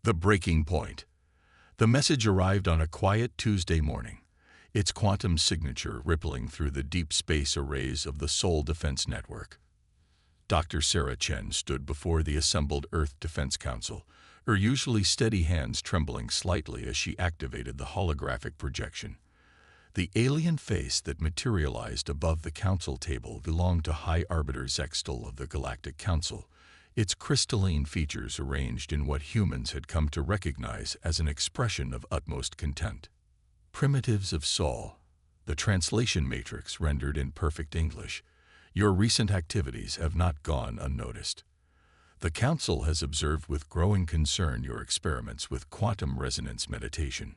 The breaking point. The message arrived on a quiet Tuesday morning, its quantum signature rippling through the deep space arrays of the Seoul Defense Network. Dr. Sarah Chen stood before the assembled Earth Defense Council, her usually steady hands trembling slightly as she activated the holographic projection. The alien face that materialized above the council table belonged to High Arbiter Zextal of the Galactic Council, its crystalline features arranged in what humans had come to recognize as an expression of utmost contempt. Primitives of Sol, the translation matrix rendered in perfect English, your recent activities have not gone unnoticed. The Council has observed with growing concern your experiments with quantum resonance meditation.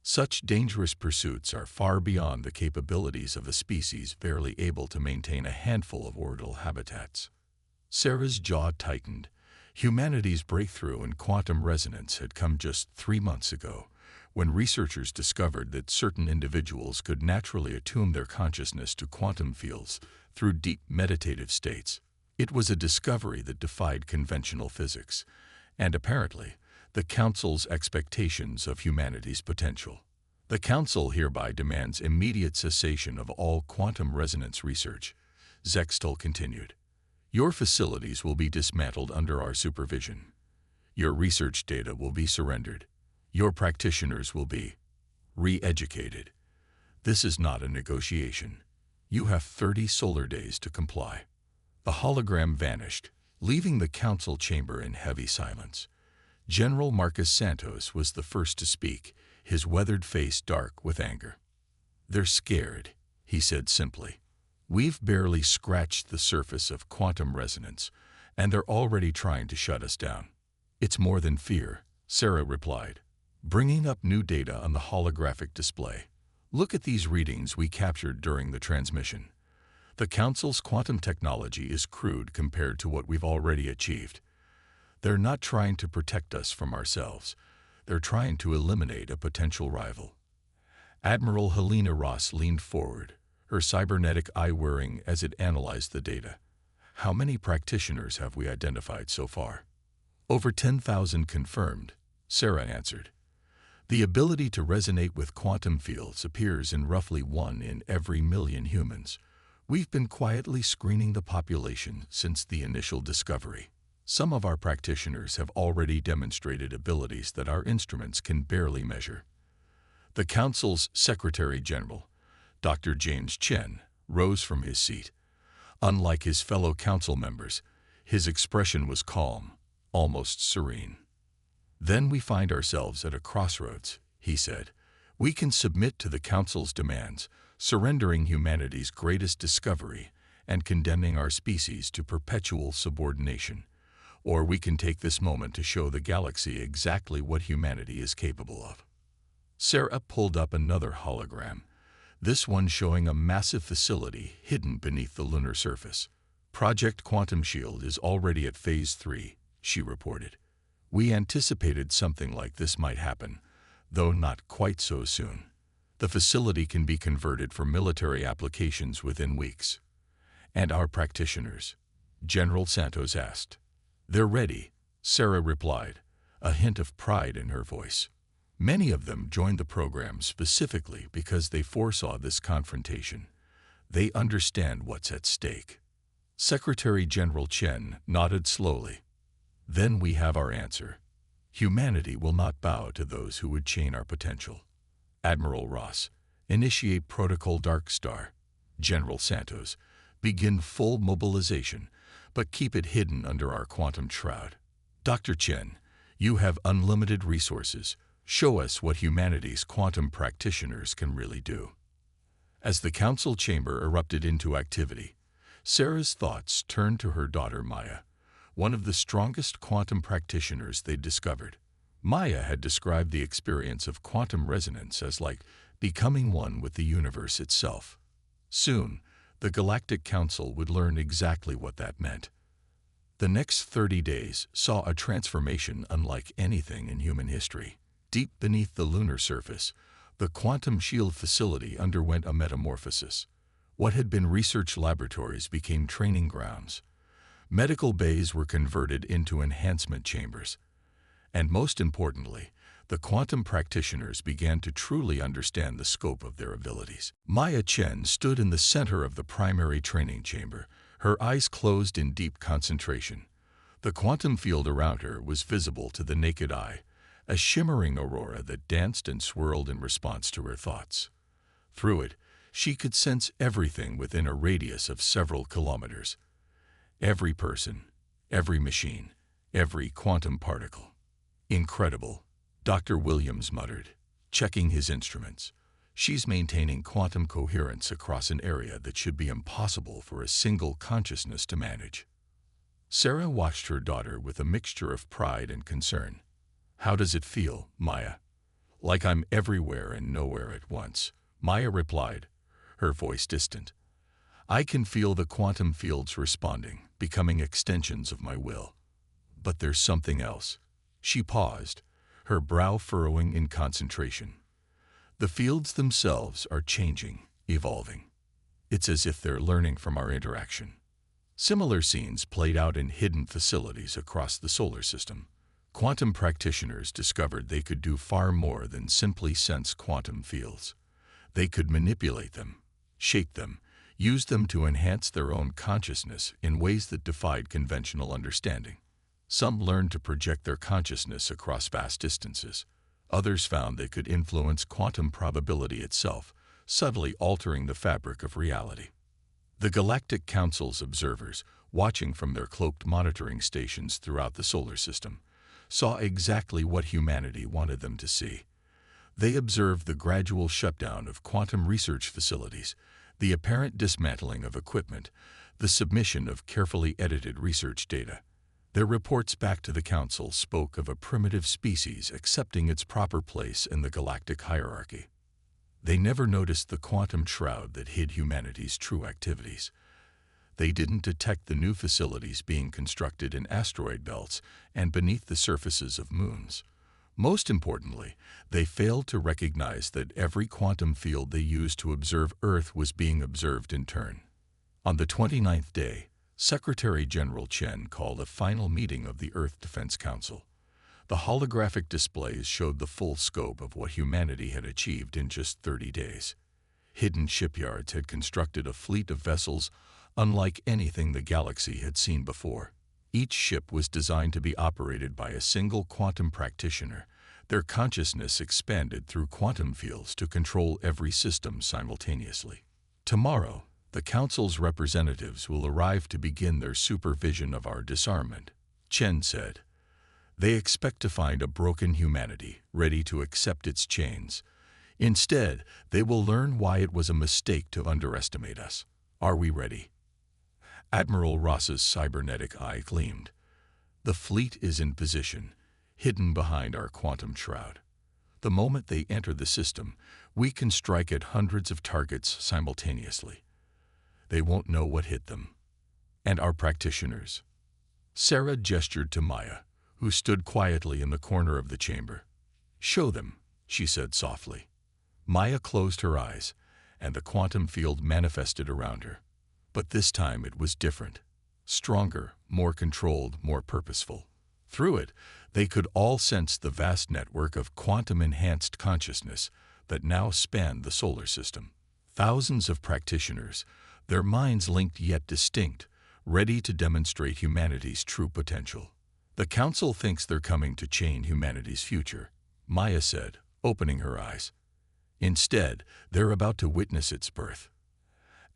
Such dangerous pursuits are far beyond the capabilities of a species barely able to maintain a handful of orbital habitats. Sarah's jaw tightened. Humanity's breakthrough in quantum resonance had come just 3 months ago, when researchers discovered that certain individuals could naturally attune their consciousness to quantum fields through deep meditative states. It was a discovery that defied conventional physics, and apparently, the Council's expectations of humanity's potential. The Council hereby demands immediate cessation of all quantum resonance research, Zextal continued. Your facilities will be dismantled under our supervision. Your research data will be surrendered. Your practitioners will be re-educated. This is not a negotiation. You have 30 solar days to comply. The hologram vanished, leaving the council chamber in heavy silence. General Marcus Santos was the first to speak, his weathered face dark with anger. They're scared, he said simply. We've barely scratched the surface of quantum resonance, and they're already trying to shut us down. It's more than fear, Sarah replied, bringing up new data on the holographic display. Look at these readings we captured during the transmission. The Council's quantum technology is crude compared to what we've already achieved. They're not trying to protect us from ourselves. They're trying to eliminate a potential rival. Admiral Helena Ross leaned forward, her cybernetic eye whirring as it analyzed the data. How many practitioners have we identified so far? Over 10,000 confirmed, Sarah answered. The ability to resonate with quantum fields appears in roughly 1 in every million humans. We've been quietly screening the population since the initial discovery. Some of our practitioners have already demonstrated abilities that our instruments can barely measure. The Council's Secretary General, Dr. James Chen, rose from his seat. Unlike his fellow council members, his expression was calm, almost serene. Then we find ourselves at a crossroads, he said. We can submit to the Council's demands, surrendering humanity's greatest discovery and condemning our species to perpetual subordination. Or we can take this moment to show the galaxy exactly what humanity is capable of. Sarah pulled up another hologram, this one showing a massive facility hidden beneath the lunar surface. Project Quantum Shield is already at Phase 3, she reported. We anticipated something like this might happen, though not quite so soon. The facility can be converted for military applications within weeks. And our practitioners? General Santos asked. They're ready, Sarah replied, a hint of pride in her voice. Many of them joined the program specifically because they foresaw this confrontation. They understand what's at stake. Secretary General Chen nodded slowly. Then we have our answer. Humanity will not bow to those who would chain our potential. Admiral Ross, initiate Protocol Dark Star. General Santos, begin full mobilization, but keep it hidden under our quantum shroud. Dr. Chen, you have unlimited resources. Show us what humanity's quantum practitioners can really do. As the council chamber erupted into activity, Sarah's thoughts turned to her daughter Maya, one of the strongest quantum practitioners they'd discovered. Maya had described the experience of quantum resonance as like becoming one with the universe itself. Soon, the Galactic Council would learn exactly what that meant. The next 30 days saw a transformation unlike anything in human history. Deep beneath the lunar surface, the Quantum Shield facility underwent a metamorphosis. What had been research laboratories became training grounds. Medical bays were converted into enhancement chambers, And most importantly, the quantum practitioners began to truly understand the scope of their abilities. Maya Chen stood in the center of the primary training chamber, her eyes closed in deep concentration. The quantum field around her was visible to the naked eye, a shimmering aurora that danced and swirled in response to her thoughts. Through it, she could sense everything within a radius of several kilometers. Every person, every machine, every quantum particle. Incredible, Dr. Williams muttered, checking his instruments. She's maintaining quantum coherence across an area that should be impossible for a single consciousness to manage. Sarah watched her daughter with a mixture of pride and concern. How does it feel, Maya? Like I'm everywhere and nowhere at once, Maya replied, her voice distant. I can feel the quantum fields responding, becoming extensions of my will. But there's something else. She paused, her brow furrowing in concentration. The fields themselves are changing, evolving. It's as if they're learning from our interaction. Similar scenes played out in hidden facilities across the solar system. Quantum practitioners discovered they could do far more than simply sense quantum fields. They could manipulate them, shape them, use them to enhance their own consciousness in ways that defied conventional understanding. Some learned to project their consciousness across vast distances. Others found they could influence quantum probability itself, subtly altering the fabric of reality. The Galactic Council's observers, watching from their cloaked monitoring stations throughout the solar system, saw exactly what humanity wanted them to see. They observed the gradual shutdown of quantum research facilities, the apparent dismantling of equipment, the submission of carefully edited research data. Their reports back to the Council spoke of a primitive species accepting its proper place in the galactic hierarchy. They never noticed the quantum shroud that hid humanity's true activities. They didn't detect the new facilities being constructed in asteroid belts and beneath the surfaces of moons. Most importantly, they failed to recognize that every quantum field they used to observe Earth was being observed in turn. On the 29th day, Secretary General Chen called a final meeting of the Earth Defense Council. The holographic displays showed the full scope of what humanity had achieved in just 30 days. Hidden shipyards had constructed a fleet of vessels unlike anything the galaxy had seen before. Each ship was designed to be operated by a single quantum practitioner. Their consciousness expanded through quantum fields to control every system simultaneously. Tomorrow, the Council's representatives will arrive to begin their supervision of our disarmament, Chen said. They expect to find a broken humanity ready to accept its chains. Instead, they will learn why it was a mistake to underestimate us. Are we ready? Admiral Ross's cybernetic eye gleamed. The fleet is in position, hidden behind our quantum shroud. The moment they enter the system, we can strike at hundreds of targets simultaneously. They won't know what hit them. And our practitioners. Sarah gestured to Maya, who stood quietly in the corner of the chamber. Show them, she said softly. Maya closed her eyes, and the quantum field manifested around her. But this time it was different. Stronger, more controlled, more purposeful. Through it, they could all sense the vast network of quantum-enhanced consciousness that now spanned the solar system. Thousands of practitioners, their minds linked yet distinct, ready to demonstrate humanity's true potential. The Council thinks they're coming to change humanity's future, Maya said, opening her eyes. Instead, they're about to witness its birth.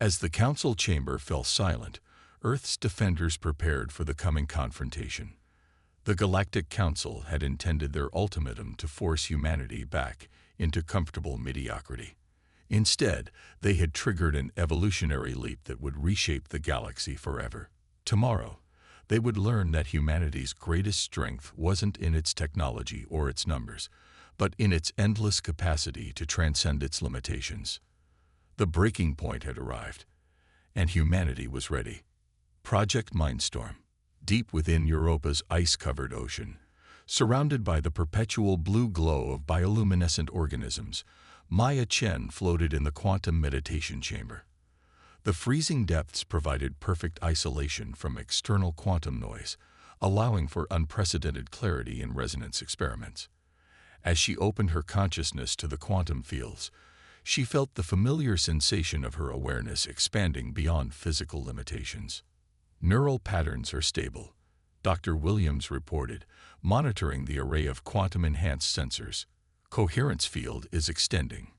As the Council chamber fell silent, Earth's defenders prepared for the coming confrontation. The Galactic Council had intended their ultimatum to force humanity back into comfortable mediocrity. Instead, they had triggered an evolutionary leap that would reshape the galaxy forever. Tomorrow, they would learn that humanity's greatest strength wasn't in its technology or its numbers, but in its endless capacity to transcend its limitations. The breaking point had arrived, and humanity was ready. Project Mindstorm, deep within Europa's ice-covered ocean, surrounded by the perpetual blue glow of bioluminescent organisms, Maya Chen floated in the quantum meditation chamber. The freezing depths provided perfect isolation from external quantum noise, allowing for unprecedented clarity in resonance experiments. As she opened her consciousness to the quantum fields, she felt the familiar sensation of her awareness expanding beyond physical limitations. Neural patterns are stable, Dr. Williams reported, monitoring the array of quantum-enhanced sensors. Coherence field is extending.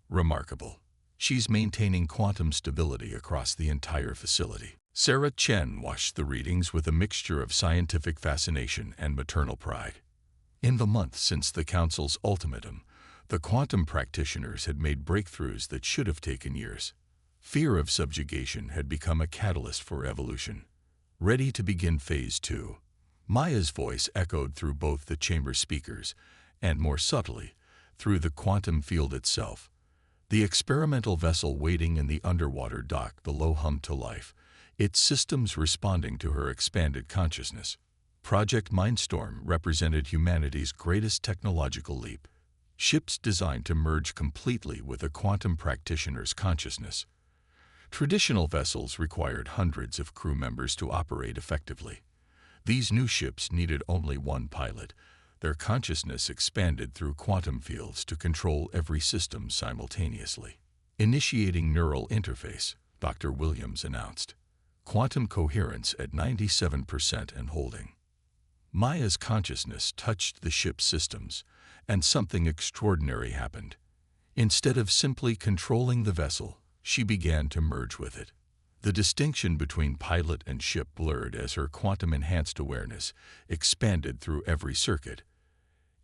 Remarkable. She's maintaining quantum stability across the entire facility. Sarah Chen watched the readings with a mixture of scientific fascination and maternal pride. In the months since the Council's ultimatum, the quantum practitioners had made breakthroughs that should have taken years. Fear of subjugation had become a catalyst for evolution. Ready to begin Phase 2. Maya's voice echoed through both the chamber speakers, and more subtly, through the quantum field itself. The experimental vessel waiting in the underwater dock below hummed to life, its systems responding to her expanded consciousness. Project Mindstorm represented humanity's greatest technological leap. Ships designed to merge completely with a quantum practitioner's consciousness. Traditional vessels required hundreds of crew members to operate effectively. These new ships needed only one pilot. Their consciousness expanded through quantum fields to control every system simultaneously. Initiating neural interface, Dr. Williams announced. Quantum coherence at 97% and holding. Maya's consciousness touched the ship's systems, and something extraordinary happened. Instead of simply controlling the vessel, she began to merge with it. The distinction between pilot and ship blurred as her quantum-enhanced awareness expanded through every circuit,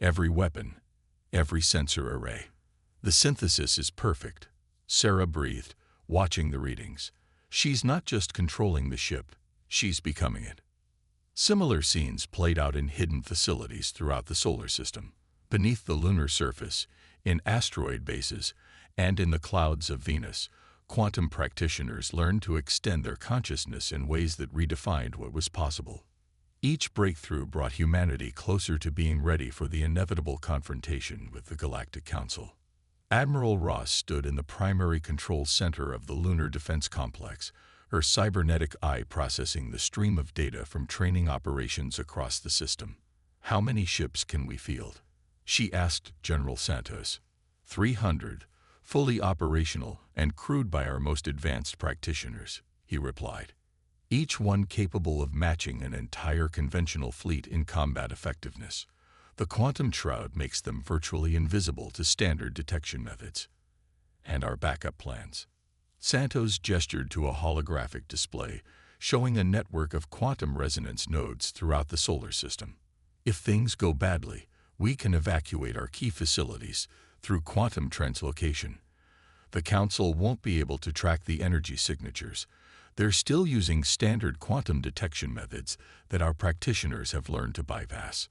every weapon, every sensor array. The synthesis is perfect, Sarah breathed, watching the readings. She's not just controlling the ship, she's becoming it. Similar scenes played out in hidden facilities throughout the solar system, beneath the lunar surface, in asteroid bases, and in the clouds of Venus. Quantum practitioners learned to extend their consciousness in ways that redefined what was possible. Each breakthrough brought humanity closer to being ready for the inevitable confrontation with the Galactic Council. Admiral Ross stood in the primary control center of the lunar defense complex, her cybernetic eye processing the stream of data from training operations across the system. "How many ships can we field?" she asked General Santos. 300, fully operational and crewed by our most advanced practitioners, he replied. Each one capable of matching an entire conventional fleet in combat effectiveness. The quantum shroud makes them virtually invisible to standard detection methods. And our backup plans. Santos gestured to a holographic display, showing a network of quantum resonance nodes throughout the solar system. If things go badly, we can evacuate our key facilities through quantum translocation. The Council won't be able to track the energy signatures. They're still using standard quantum detection methods that our practitioners have learned to bypass.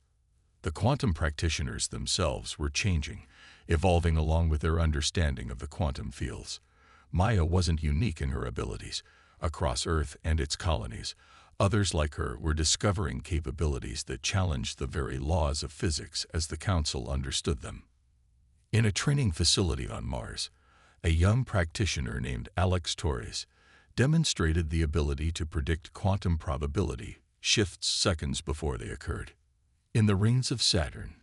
The quantum practitioners themselves were changing, evolving along with their understanding of the quantum fields. Maya wasn't unique in her abilities. Across Earth and its colonies, others like her were discovering capabilities that challenged the very laws of physics as the Council understood them. In a training facility on Mars, a young practitioner named Alex Torres demonstrated the ability to predict quantum probability shifts seconds before they occurred. In the rings of Saturn,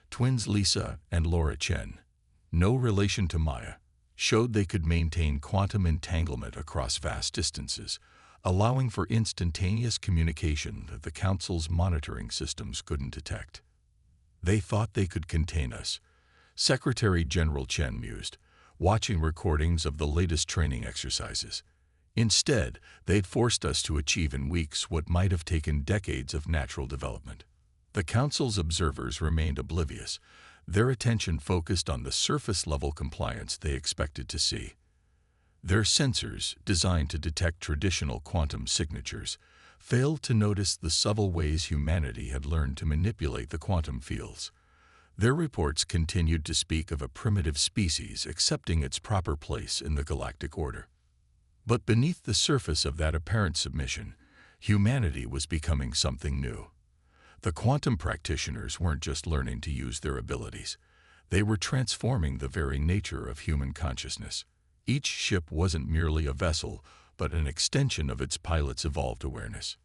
twins Lisa and Laura Chen, no relation to Maya, showed they could maintain quantum entanglement across vast distances, allowing for instantaneous communication that the Council's monitoring systems couldn't detect. They thought they could contain us, Secretary General Chen mused, watching recordings of the latest training exercises. Instead, they'd forced us to achieve in weeks what might have taken decades of natural development. The Council's observers remained oblivious, their attention focused on the surface-level compliance they expected to see. Their sensors, designed to detect traditional quantum signatures, failed to notice the subtle ways humanity had learned to manipulate the quantum fields. Their reports continued to speak of a primitive species accepting its proper place in the galactic order. But beneath the surface of that apparent submission, humanity was becoming something new. The quantum practitioners weren't just learning to use their abilities. They were transforming the very nature of human consciousness. Each ship wasn't merely a vessel, but an extension of its pilot's evolved awareness.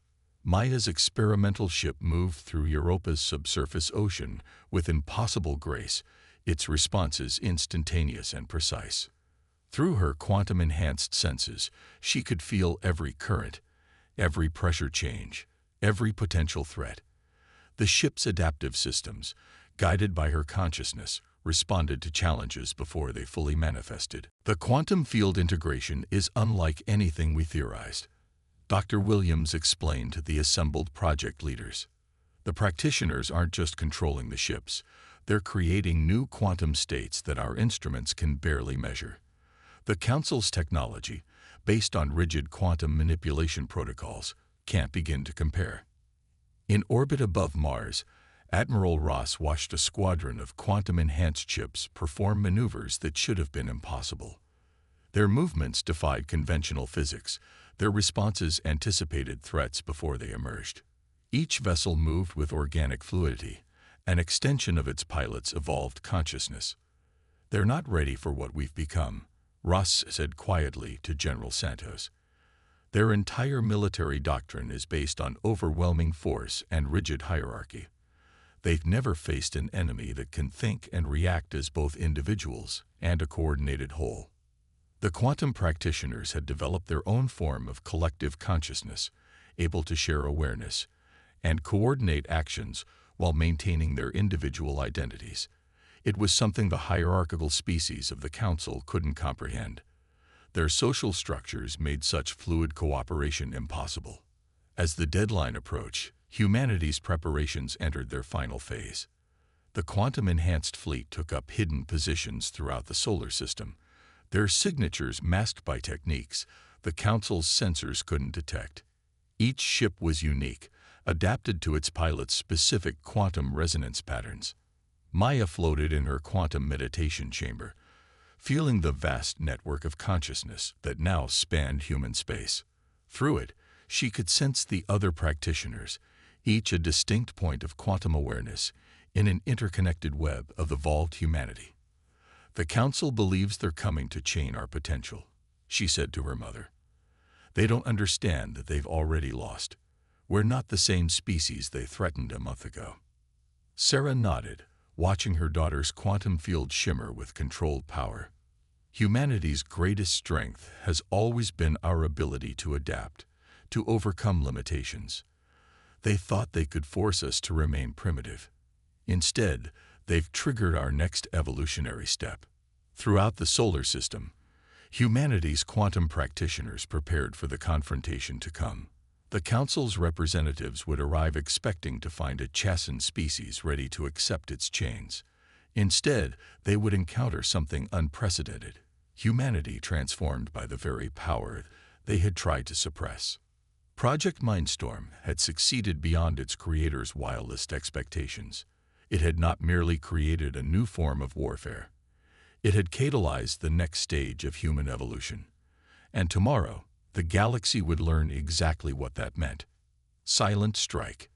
Maya's experimental ship moved through Europa's subsurface ocean with impossible grace, its responses instantaneous and precise. Through her quantum-enhanced senses, she could feel every current, every pressure change, every potential threat. The ship's adaptive systems, guided by her consciousness, responded to challenges before they fully manifested. The quantum field integration is unlike anything we theorized. Dr. Williams explained to the assembled project leaders. The practitioners aren't just controlling the ships, they're creating new quantum states that our instruments can barely measure. The Council's technology, based on rigid quantum manipulation protocols, can't begin to compare. In orbit above Mars, Admiral Ross watched a squadron of quantum-enhanced ships perform maneuvers that should have been impossible. Their movements defied conventional physics. Their responses anticipated threats before they emerged. Each vessel moved with organic fluidity, an extension of its pilot's evolved consciousness. "They're not ready for what we've become," Ross said quietly to General Santos. "Their entire military doctrine is based on overwhelming force and rigid hierarchy. They've never faced an enemy that can think and react as both individuals and a coordinated whole." The quantum practitioners had developed their own form of collective consciousness, able to share awareness and coordinate actions while maintaining their individual identities. It was something the hierarchical species of the Council couldn't comprehend. Their social structures made such fluid cooperation impossible. As the deadline approached, humanity's preparations entered their final phase. The quantum-enhanced fleet took up hidden positions throughout the solar system, their signatures masked by techniques the Council's sensors couldn't detect. Each ship was unique, adapted to its pilot's specific quantum resonance patterns. Maya floated in her quantum meditation chamber, feeling the vast network of consciousness that now spanned human space. Through it, she could sense the other practitioners, each a distinct point of quantum awareness in an interconnected web of evolved humanity. "The Council believes they're coming to chain our potential," she said to her mother. "They don't understand that they've already lost. We're not the same species they threatened a month ago." Sarah nodded, watching her daughter's quantum field shimmer with controlled power. "Humanity's greatest strength has always been our ability to adapt, to overcome limitations. They thought they could force us to remain primitive. Instead, they've triggered our next evolutionary step." Throughout the solar system, humanity's quantum practitioners prepared for the confrontation to come. The Council's representatives would arrive expecting to find a chastened species ready to accept its chains. Instead, they would encounter something unprecedented, humanity transformed by the very power they had tried to suppress. Project Mindstorm had succeeded beyond its creator's wildest expectations. It had not merely created a new form of warfare. It had catalyzed the next stage of human evolution. And tomorrow, the galaxy would learn exactly what that meant. Silent strike.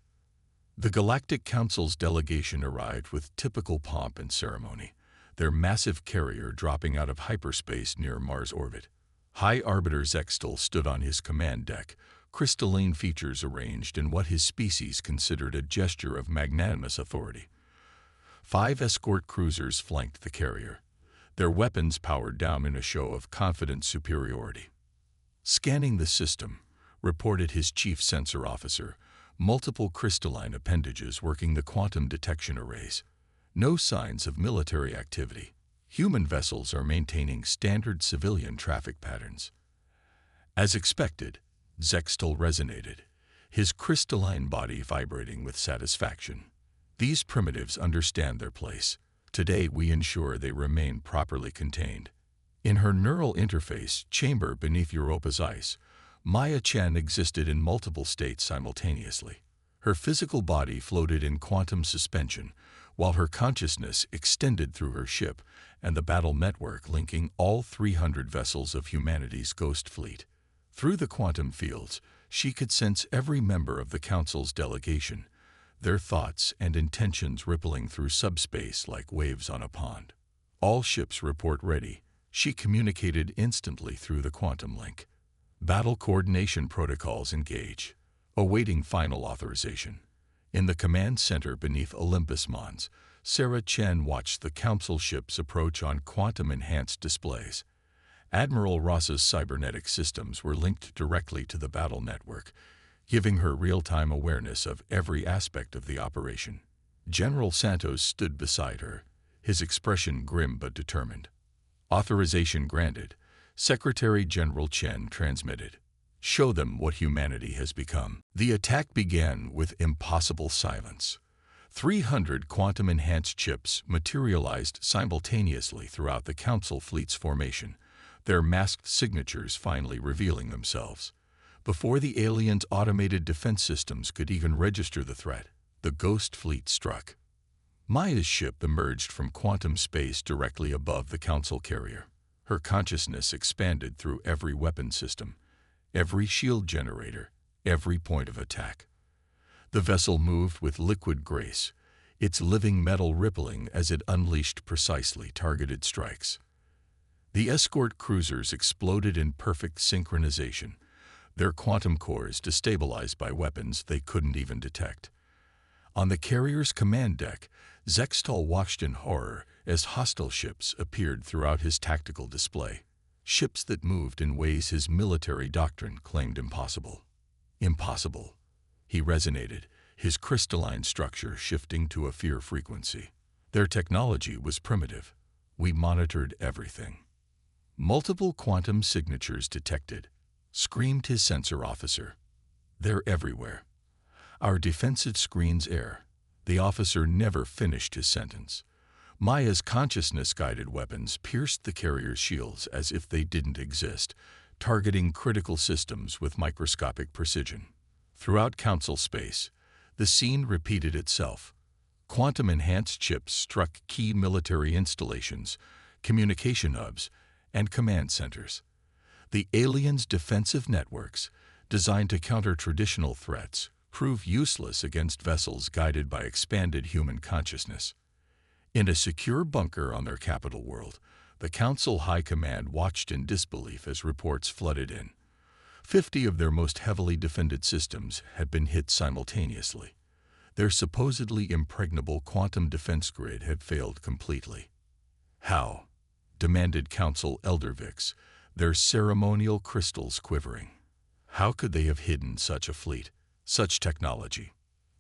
The Galactic Council's delegation arrived with typical pomp and ceremony, their massive carrier dropping out of hyperspace near Mars orbit. High Arbiter Zextal stood on his command deck, crystalline features arranged in what his species considered a gesture of magnanimous authority. 5 escort cruisers flanked the carrier, their weapons powered down in a show of confident superiority. "Scanning the system," reported his chief sensor officer, multiple crystalline appendages working the quantum detection arrays. "No signs of military activity. Human vessels are maintaining standard civilian traffic patterns." As expected, Zextal resonated, his crystalline body vibrating with satisfaction. "These primitives understand their place. Today we ensure they remain properly contained." In her neural interface chamber beneath Europa's ice, Maya Chan existed in multiple states simultaneously. Her physical body floated in quantum suspension, while her consciousness extended through her ship and the battle network linking all 300 vessels of humanity's ghost fleet. Through the quantum fields, she could sense every member of the Council's delegation, their thoughts and intentions rippling through subspace like waves on a pond. "All ships report ready," she communicated instantly through the quantum link. "Battle coordination protocols engage. awaiting final authorization. In the command center beneath Olympus Mons, Sarah Chen watched the Council ships approach on quantum-enhanced displays. Admiral Ross's cybernetic systems were linked directly to the battle network, giving her real-time awareness of every aspect of the operation. General Santos stood beside her, his expression grim but determined. Authorization granted, Secretary General Chen transmitted. Show them what humanity has become. The attack began with impossible silence. 300 quantum-enhanced chips materialized simultaneously throughout the Council fleet's formation, their masked signatures finally revealing themselves. Before the aliens' automated defense systems could even register the threat, the Ghost Fleet struck. Maya's ship emerged from quantum space directly above the Council carrier. Her consciousness expanded through every weapon system, every shield generator, every point of attack. The vessel moved with liquid grace, its living metal rippling as it unleashed precisely targeted strikes. The escort cruisers exploded in perfect synchronization, their quantum cores destabilized by weapons they couldn't even detect. On the carrier's command deck, Zextal watched in horror as hostile ships appeared throughout his tactical display, ships that moved in ways his military doctrine claimed impossible. Impossible, he resonated, his crystalline structure shifting to a fear frequency. Their technology was primitive. We monitored everything. Multiple quantum signatures detected, screamed his sensor officer. They're everywhere. Our defensive screens air. The officer never finished his sentence. Maya's consciousness-guided weapons pierced the carrier's shields as if they didn't exist, targeting critical systems with microscopic precision. Throughout Council space, the scene repeated itself. Quantum-enhanced chips struck key military installations, communication hubs, and command centers. The aliens' defensive networks, designed to counter traditional threats, prove useless against vessels guided by expanded human consciousness. In a secure bunker on their capital world, the Council High Command watched in disbelief as reports flooded in. 50 of their most heavily defended systems had been hit simultaneously. Their supposedly impregnable quantum defense grid had failed completely. How? Demanded Council Eldervix, their ceremonial crystals quivering. How could they have hidden such a fleet, such technology?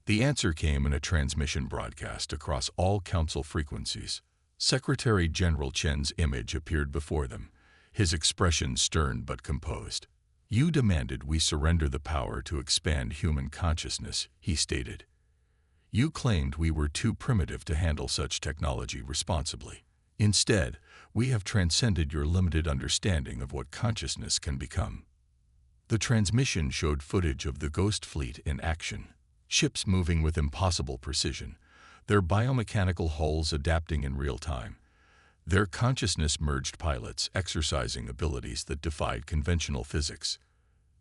The answer came in a transmission broadcast across all Council frequencies. Secretary General Chen's image appeared before them, his expression stern but composed. You demanded we surrender the power to expand human consciousness, he stated. You claimed we were too primitive to handle such technology responsibly. Instead, we have transcended your limited understanding of what consciousness can become. The transmission showed footage of the Ghost Fleet in action, ships moving with impossible precision, their biomechanical hulls adapting in real time, their consciousness-merged pilots exercising abilities that defied conventional physics.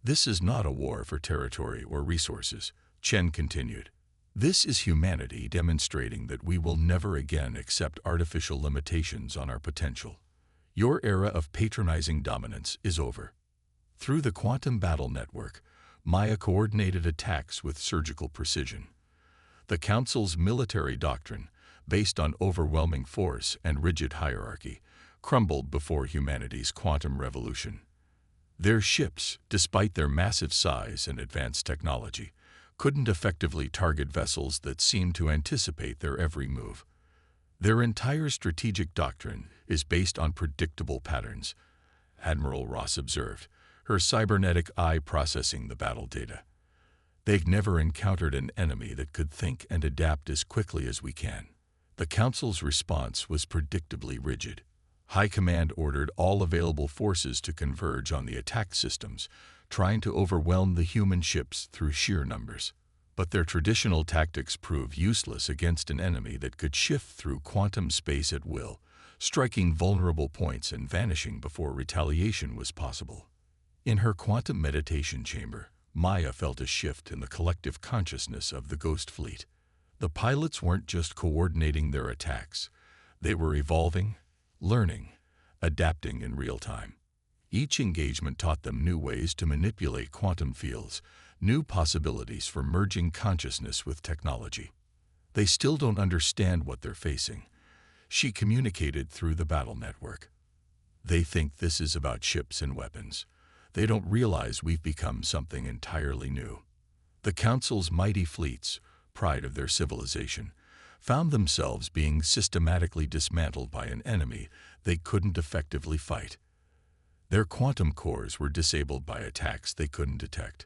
This is not a war for territory or resources, Chen continued. This is humanity demonstrating that we will never again accept artificial limitations on our potential. Your era of patronizing dominance is over. Through the quantum battle network, Maya coordinated attacks with surgical precision. The Council's military doctrine, based on overwhelming force and rigid hierarchy, crumbled before humanity's quantum revolution. Their ships, despite their massive size and advanced technology, couldn't effectively target vessels that seemed to anticipate their every move. Their entire strategic doctrine is based on predictable patterns, Admiral Ross observed, her cybernetic eye processing the battle data. They've never encountered an enemy that could think and adapt as quickly as we can. The Council's response was predictably rigid. High Command ordered all available forces to converge on the attack systems, trying to overwhelm the human ships through sheer numbers. But their traditional tactics proved useless against an enemy that could shift through quantum space at will, striking vulnerable points and vanishing before retaliation was possible. In her quantum meditation chamber, Maya felt a shift in the collective consciousness of the Ghost Fleet. The pilots weren't just coordinating their attacks. They were evolving, learning, adapting in real time. Each engagement taught them new ways to manipulate quantum fields, new possibilities for merging consciousness with technology. They still don't understand what they're facing. She communicated through the battle network. They think this is about ships and weapons. They don't realize we've become something entirely new. The Council's mighty fleets, pride of their civilization, found themselves being systematically dismantled by an enemy they couldn't effectively fight. Their quantum cores were disabled by attacks they couldn't detect.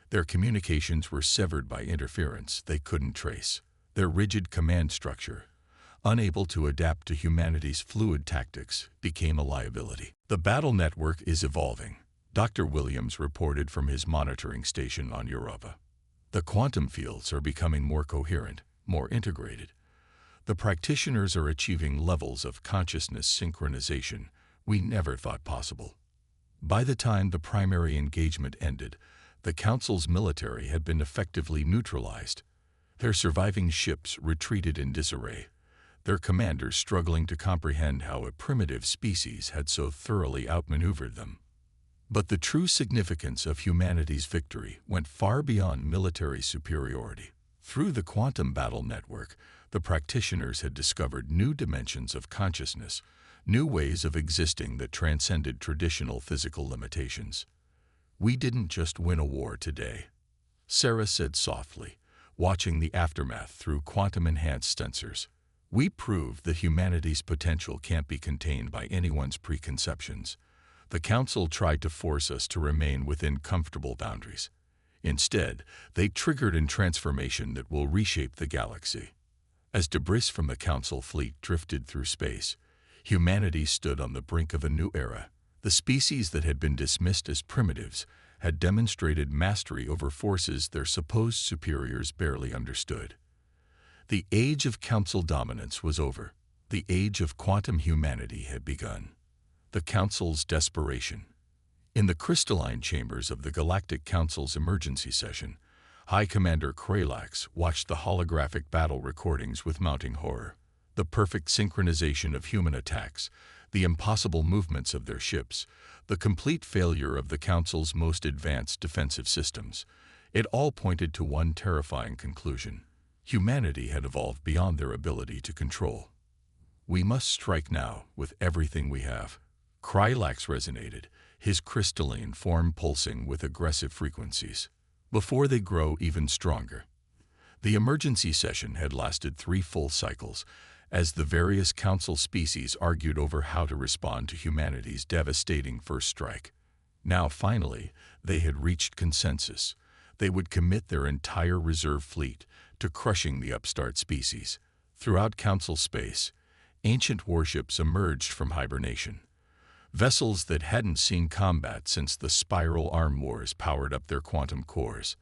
Their communications were severed by interference they couldn't trace. Their rigid command structure, unable to adapt to humanity's fluid tactics, became a liability. The battle network is evolving, Dr. Williams reported from his monitoring station on Europa. The quantum fields are becoming more coherent, more integrated. The practitioners are achieving levels of consciousness synchronization we never thought possible. By the time the primary engagement ended, the Council's military had been effectively neutralized. Their surviving ships retreated in disarray, their commanders struggling to comprehend how a primitive species had so thoroughly outmaneuvered them. But the true significance of humanity's victory went far beyond military superiority. Through the quantum battle network, the practitioners had discovered new dimensions of consciousness, new ways of existing that transcended traditional physical limitations. "We didn't just win a war today," Sarah said softly, watching the aftermath through quantum-enhanced sensors. "We proved that humanity's potential can't be contained by anyone's preconceptions. The Council tried to force us to remain within comfortable boundaries. Instead, they triggered a transformation that will reshape the galaxy." As debris from the Council fleet drifted through space, humanity stood on the brink of a new era. The species that had been dismissed as primitives had demonstrated mastery over forces their supposed superiors barely understood. The age of Council dominance was over. The age of quantum humanity had begun. The Council's desperation. In the crystalline chambers of the Galactic Council's emergency session, High Commander Kralax watched the holographic battle recordings with mounting horror. The perfect synchronization of human attacks, the impossible movements of their ships, the complete failure of the Council's most advanced defensive systems. It all pointed to one terrifying conclusion. Humanity had evolved beyond their ability to control. "We must strike now, with everything we have." Kralax resonated, his crystalline form pulsing with aggressive frequencies. "Before they grow even stronger." The emergency session had lasted 3 full cycles, as the various Council species argued over how to respond to humanity's devastating first strike. Now, finally, they had reached consensus. They would commit their entire reserve fleet to crushing the upstart species. Throughout Council space, ancient warships emerged from hibernation. Vessels that hadn't seen combat since the Spiral Arm Wars powered up their quantum cores.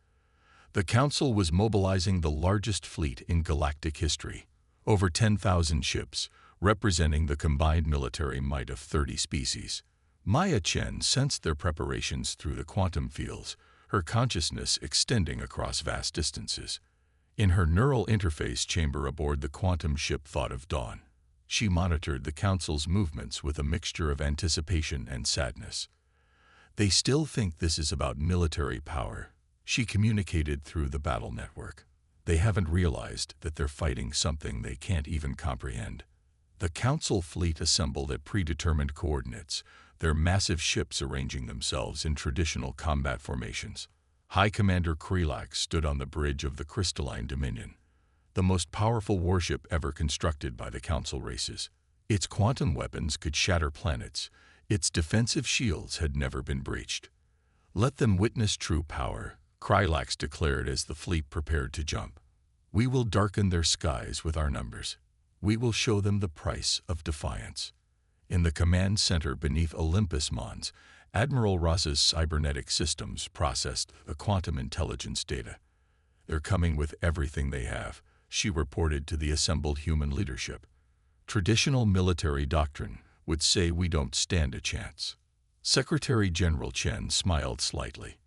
The Council was mobilizing the largest fleet in galactic history, over 10,000 ships, representing the combined military might of 30 species. Maya Chen sensed their preparations through the quantum fields, her consciousness extending across vast distances. In her neural interface chamber aboard the quantum ship thought of Dawn. She monitored the Council's movements with a mixture of anticipation and sadness. "They still think this is about military power," she communicated through the battle network. "They haven't realized that they're fighting something they can't even comprehend." The Council fleet assembled at predetermined coordinates, their massive ships arranging themselves in traditional combat formations. High Commander Kralax stood on the bridge of the Crystalline Dominion, the most powerful warship ever constructed by the Council races. Its quantum weapons could shatter planets. Its defensive shields had never been breached. "Let them witness true power," Kralax declared as the fleet prepared to jump. "We will darken their skies with our numbers. We will show them the price of defiance." In the command center beneath Olympus Mons, Admiral Ross's cybernetic systems processed the quantum intelligence data. "They're coming with everything they have," she reported to the assembled human leadership. "Traditional military doctrine would say we don't stand a chance." Secretary General Chen smiled slightly.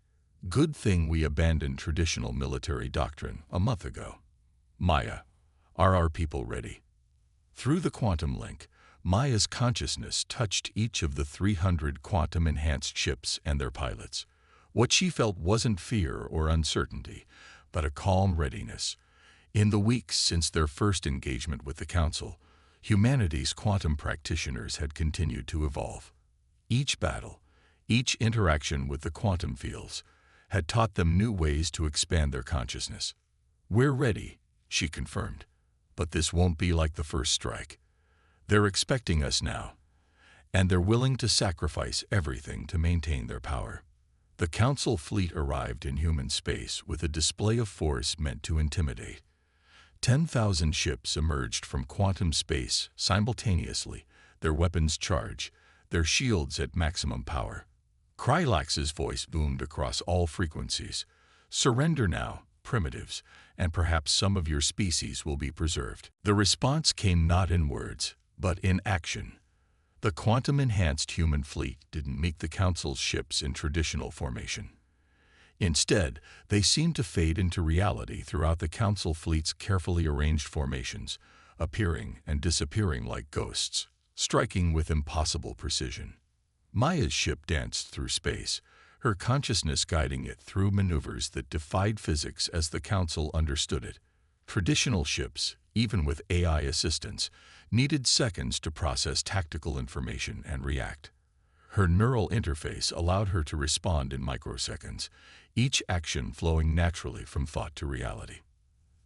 "Good thing we abandoned traditional military doctrine a month ago." "Maya, are our people ready?" Through the quantum link, Maya's consciousness touched each of the 300 quantum-enhanced ships and their pilots. What she felt wasn't fear or uncertainty, but a calm readiness. In the weeks since their first engagement with the Council, humanity's quantum practitioners had continued to evolve. Each battle, each interaction with the quantum fields, had taught them new ways to expand their consciousness. "We're ready," she confirmed, "but this won't be like the first strike. They're expecting us now, and they're willing to sacrifice everything to maintain their power." The Council fleet arrived in human space with a display of force meant to intimidate. 10,000 ships emerged from quantum space simultaneously, their weapons charged, their shields at maximum power. Krylax's voice boomed across all frequencies. "Surrender now, primitives, and perhaps some of your species will be preserved." The response came not in words, but in action. The quantum-enhanced human fleet didn't meet the Council's ships in traditional formation. Instead, they seemed to fade into reality throughout the Council fleet's carefully arranged formations, appearing and disappearing like ghosts, striking with impossible precision. Maya's ship danced through space, her consciousness guiding it through maneuvers that defied physics as the Council understood it. Traditional ships, even with AI assistance, needed seconds to process tactical information and react. Her neural interface allowed her to respond in microseconds, each action flowing naturally from thought to reality.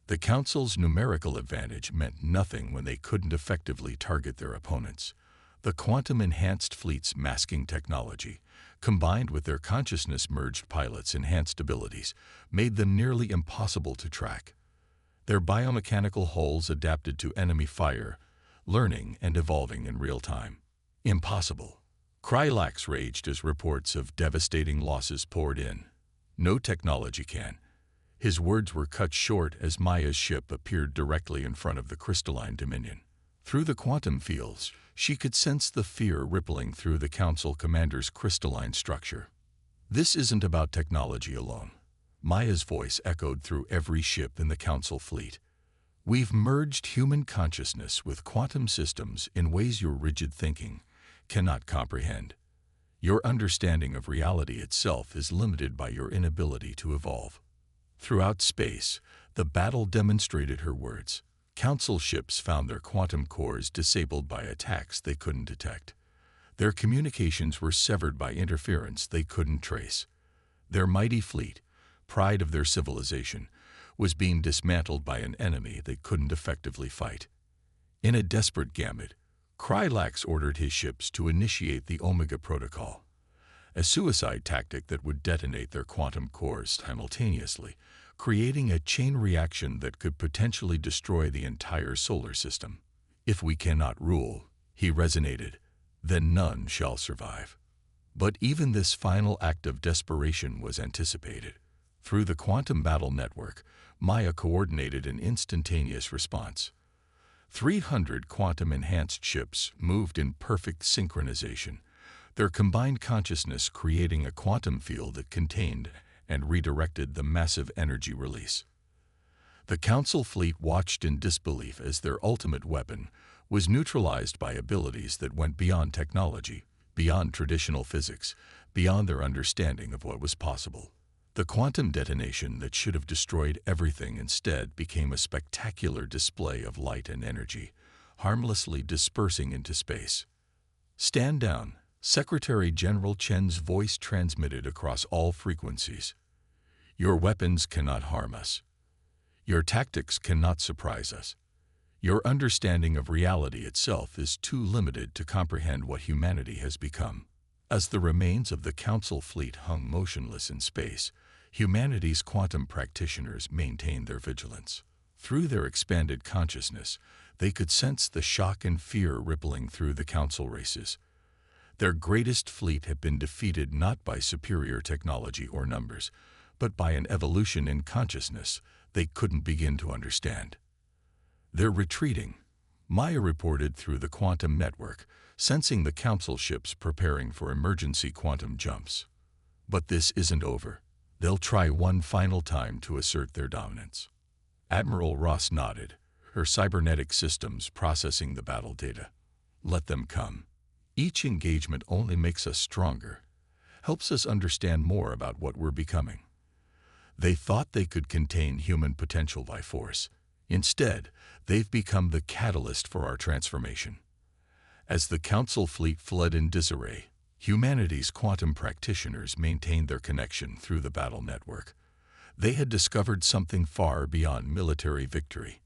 The Council's numerical advantage meant nothing when they couldn't effectively target their opponents. The quantum-enhanced fleet's masking technology, combined with their consciousness-merged pilots' enhanced abilities, made them nearly impossible to track. Their biomechanical hulls adapted to enemy fire, learning and evolving in real time. "Impossible." Krylax raged as reports of devastating losses poured in. "No technology can." His words were cut short as Maya's ship appeared directly in front of the crystalline dominion. Through the quantum fields, she could sense the fear rippling through the Council commander's crystalline structure. "This isn't about technology alone." Maya's voice echoed through every ship in the Council fleet. "We've merged human consciousness with quantum systems in ways your rigid thinking cannot comprehend. Your understanding of reality itself is limited by your inability to evolve." Throughout space, the battle demonstrated her words. Council ships found their quantum cores disabled by attacks they couldn't detect. Their communications were severed by interference they couldn't trace. Their mighty fleet, pride of their civilization, was being dismantled by an enemy they couldn't effectively fight. In a desperate gambit, Krylax ordered his ships to initiate the Omega Protocol, a suicide tactic that would detonate their quantum cores simultaneously, creating a chain reaction that could potentially destroy the entire solar system. "If we cannot rule," he resonated, "then none shall survive." But even this final act of desperation was anticipated. Through the quantum battle network, Maya coordinated an instantaneous response. 300 quantum-enhanced ships moved in perfect synchronization, their combined consciousness creating a quantum field that contained and redirected the massive energy release. The Council fleet watched in disbelief as their ultimate weapon was neutralized by abilities that went beyond technology, beyond traditional physics, beyond their understanding of what was possible. The quantum detonation that should have destroyed everything instead became a spectacular display of light and energy, harmlessly dispersing into space. "Stand down," Secretary General Chen's voice transmitted across all frequencies. "Your weapons cannot harm us. Your tactics cannot surprise us. Your understanding of reality itself is too limited to comprehend what humanity has become." As the remains of the Council fleet hung motionless in space, humanity's quantum practitioners maintained their vigilance. Through their expanded consciousness, they could sense the shock and fear rippling through the Council races. Their greatest fleet had been defeated not by superior technology or numbers, but by an evolution in consciousness they couldn't begin to understand. "They're retreating," Maya reported through the quantum network, sensing the Council ships preparing for emergency quantum jumps. "But this isn't over. They'll try one final time to assert their dominance." Admiral Ross nodded, her cybernetic systems processing the battle data. "Let them come. Each engagement only makes us stronger. helps us understand more about what we're becoming. They thought they could contain human potential by force. Instead, they've become the catalyst for our transformation. As the Council fleet fled in disarray, humanity's quantum practitioners maintained their connection through the battle network. They had discovered something far beyond military victory.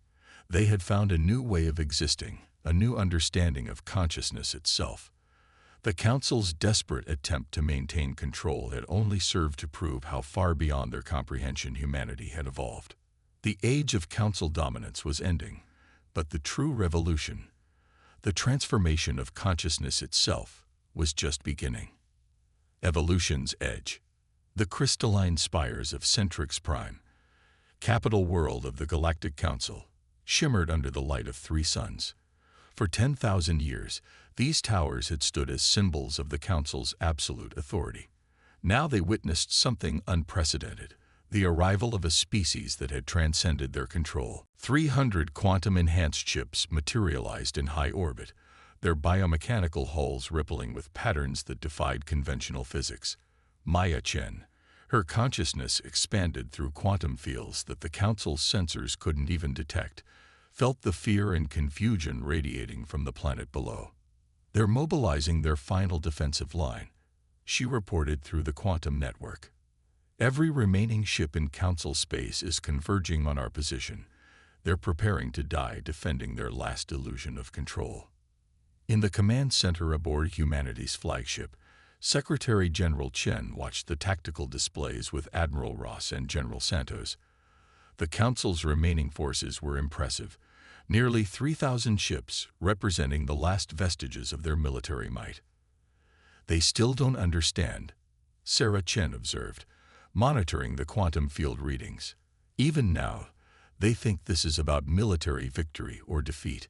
They had found a new way of existing, a new understanding of consciousness itself. The Council's desperate attempt to maintain control had only served to prove how far beyond their comprehension humanity had evolved. The age of Council dominance was ending, but the true revolution, the transformation of consciousness itself, was just beginning. Evolution's edge. The crystalline spires of Centrix Prime, capital world of the Galactic Council, shimmered under the light of 3 suns. For 10,000 years, these towers had stood as symbols of the Council's absolute authority. Now they witnessed something unprecedented, the arrival of a species that had transcended their control. 300 quantum-enhanced ships materialized in high orbit, their biomechanical hulls rippling with patterns that defied conventional physics. Maya Chen, her consciousness expanded through quantum fields that the Council's sensors couldn't even detect, felt the fear and confusion radiating from the planet below. "They're mobilizing their final defensive line," she reported through the quantum network. "Every remaining ship in Council space is converging on our position. They're preparing to die defending their last illusion of control." In the command center aboard humanity's flagship, Secretary General Chen watched the tactical displays with Admiral Ross and General Santos. The Council's remaining forces were impressive, nearly 3,000 ships representing the last vestiges of their military might. "They still don't understand," Sarah Chen observed, monitoring the quantum field readings. "Even now, they think this is about military victory or defeat.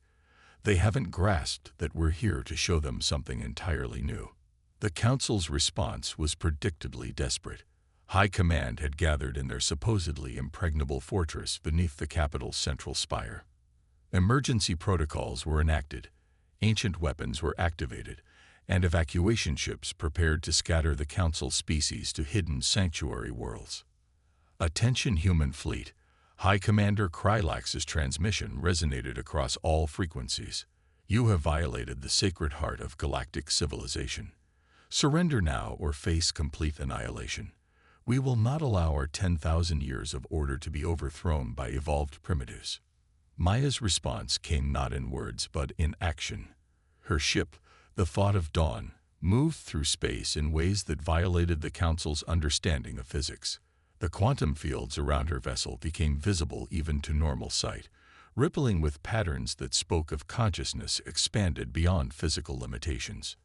They haven't grasped that we're here to show them something entirely new." The Council's response was predictably desperate. High Command had gathered in their supposedly impregnable fortress beneath the capital's central spire. Emergency protocols were enacted, ancient weapons were activated, and evacuation ships prepared to scatter the Council species to hidden sanctuary worlds. "Attention human fleet," High Commander Krylax's transmission resonated across all frequencies. "You have violated the sacred heart of galactic civilization. Surrender now or face complete annihilation. We will not allow our 10,000 years of order to be overthrown by evolved primitives." Maya's response came not in words but in action. Her ship, the Thought of Dawn, moved through space in ways that violated the Council's understanding of physics. The quantum fields around her vessel became visible even to normal sight, rippling with patterns that spoke of consciousness expanded beyond physical limitations.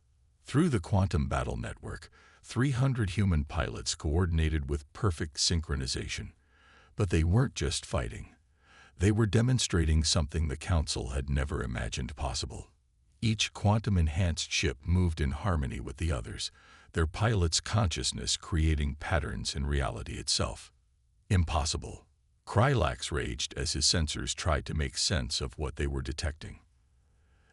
Through the quantum battle network, 300 human pilots coordinated with perfect synchronization. But they weren't just fighting. They were demonstrating something the Council had never imagined possible. Each quantum-enhanced ship moved in harmony with the others, their pilot's consciousness creating patterns in reality itself. "Impossible." Krylax raged as his sensors tried to make sense of what they were detecting.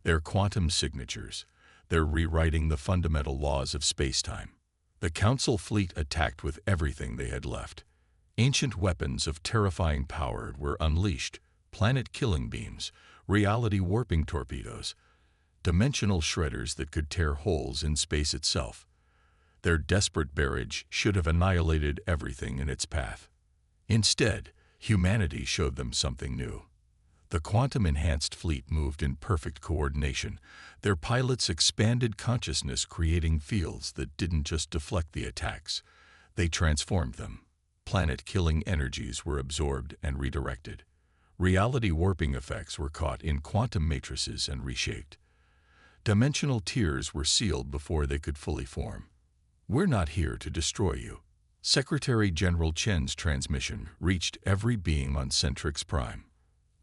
"They're quantum signatures. They're rewriting the fundamental laws of space-time." The Council fleet attacked with everything they had left. Ancient weapons of terrifying power were unleashed, planet-killing beams, reality-warping torpedoes, dimensional shredders that could tear holes in space itself. Their desperate barrage should have annihilated everything in its path. Instead, humanity showed them something new. The quantum-enhanced fleet moved in perfect coordination, their pilots expanded consciousness creating fields that didn't just deflect the attacks, they transformed them. Planet-killing energies were absorbed and redirected. Reality-warping effects were caught in quantum matrices and reshaped. Dimensional tiers were sealed before they could fully form. "We're not here to destroy you." Secretary General Chen's transmission reached every being on Centrix Prime.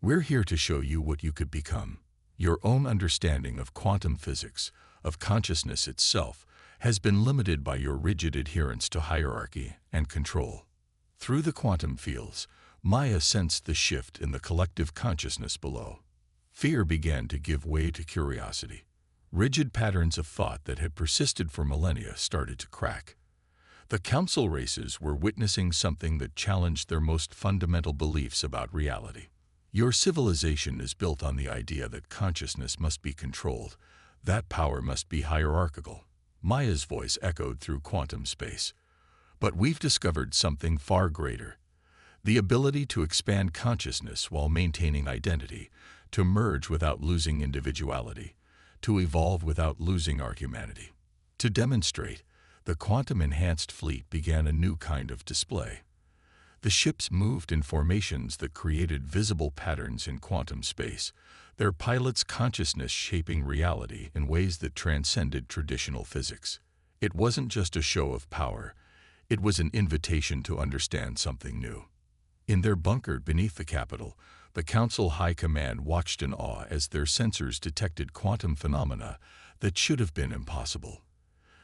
"We're here to show you what you could become. Your own understanding of quantum physics, of consciousness itself, has been limited by your rigid adherence to hierarchy and control." Through the quantum fields, Maya sensed the shift in the collective consciousness below. Fear began to give way to curiosity. Rigid patterns of thought that had persisted for millennia started to crack. The council races were witnessing something that challenged their most fundamental beliefs about reality. Your civilization is built on the idea that consciousness must be controlled, that power must be hierarchical. Maya's voice echoed through quantum space. But we've discovered something far greater. The ability to expand consciousness while maintaining identity, to merge without losing individuality, to evolve without losing our humanity. To demonstrate, the quantum-enhanced fleet began a new kind of display. The ships moved in formations that created visible patterns in quantum space, their pilots' consciousness shaping reality in ways that transcended traditional physics. It wasn't just a show of power, it was an invitation to understand something new. In their bunker beneath the Capitol, the Council High Command watched in awe as their sensors detected quantum phenomena that should have been impossible.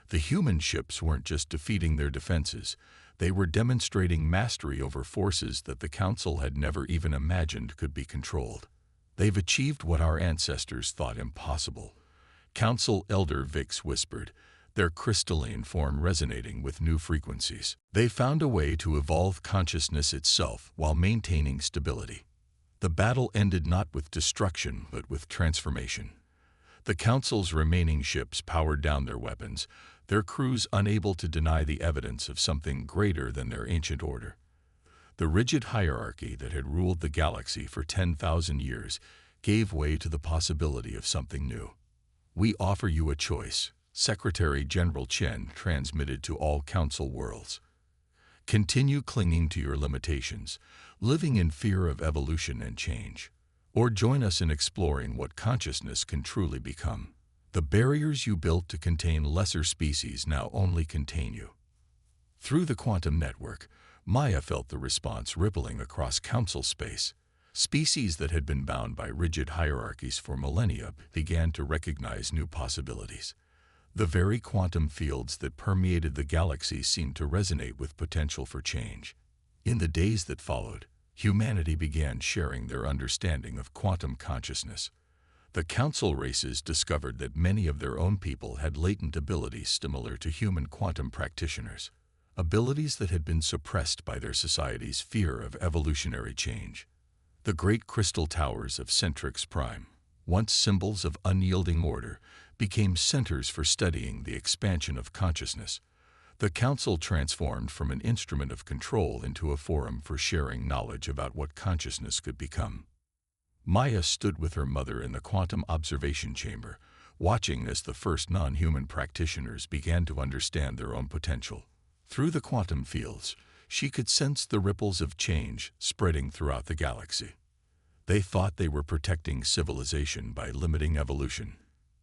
The human ships weren't just defeating their defenses, they were demonstrating mastery over forces that the Council had never even imagined could be controlled. They've achieved what our ancestors thought impossible. Council Elder Vix whispered, their crystalline form resonating with new frequencies. They found a way to evolve consciousness itself while maintaining stability. The battle ended not with destruction, but with transformation. The Council's remaining ships powered down their weapons, their crews unable to deny the evidence of something greater than their ancient order. The rigid hierarchy that had ruled the galaxy for 10,000 years gave way to the possibility of something new. "We offer you a choice," Secretary General Chen transmitted to all Council worlds. "Continue clinging to your limitations, living in fear of evolution and change, or join us in exploring what consciousness can truly become. The barriers you built to contain lesser species now only contain you." Through the quantum network, Maya felt the response rippling across Council space. Species that had been bound by rigid hierarchies for millennia began to recognize new possibilities. The very quantum fields that permeated the galaxy seemed to resonate with potential for change. In the days that followed, humanity began sharing their understanding of quantum consciousness. The Council races discovered that many of their own people had latent abilities similar to human quantum practitioners, abilities that had been suppressed by their society's fear of evolutionary change. The great crystal towers of Centrix Prime, once symbols of unyielding order, became centers for studying the expansion of consciousness. The Council transformed from an instrument of control into a forum for sharing knowledge about what consciousness could become. Maya stood with her mother in the quantum observation chamber, watching as the first non-human practitioners began to understand their own potential. Through the quantum fields, she could sense the ripples of change spreading throughout the galaxy. They thought they were protecting civilization by limiting evolution.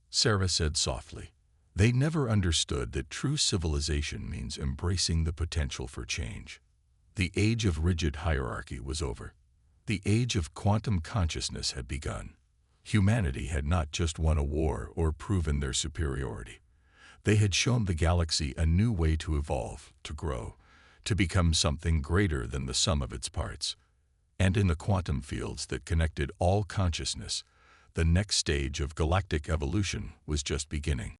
Sarah said softly, "They never understood that true civilization means embracing the potential for change." The age of rigid hierarchy was over. The age of quantum consciousness had begun. Humanity had not just won a war or proven their superiority. They had shown the galaxy a new way to evolve, to grow, to become something greater than the sum of its parts. And in the quantum fields that connected all consciousness, the next stage of galactic evolution was just beginning.